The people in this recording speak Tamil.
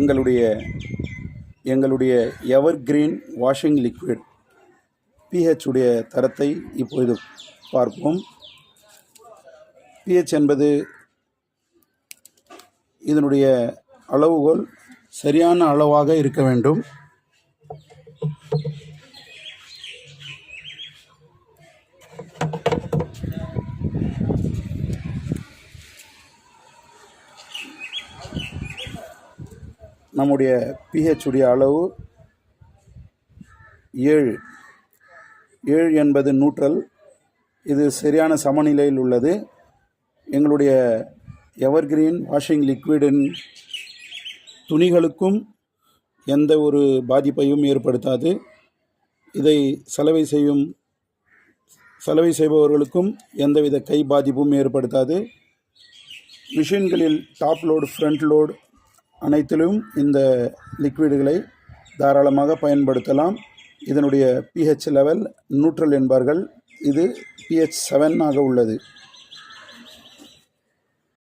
எங்களுடைய எவர் கிரீன் வாஷிங் லிக்விட் pH உடைய தரத்தை இப்பொழுது பார்ப்போம். pH என்பது இதனுடைய அளவுகோல் சரியான அளவாக இருக்க வேண்டும். நம்முடைய pH உடைய அளவு 7 என்பது நியூட்ரல். இது சரியான சமநிலையில் உள்ளது. எங்களுடைய எவர்கிரீன் வாஷிங் லிக்விடின் துணிகளுக்கும் எந்த ஒரு பாதிப்பையும் ஏற்படுத்தாது. இதை சலவை செய்பவர்களுக்கும் எந்தவித கை பாதிப்பும் ஏற்படுத்தாது. மிஷின்களில் டாப் லோடு ஃப்ரண்ட் லோடு அனைத்திலும் இந்த லிக்விடுகளை தாராளமாக பயன்படுத்தலாம். இதனுடைய pH லெவல் நியூட்ரல் என்பார்கள். இது pH 7 உள்ளது.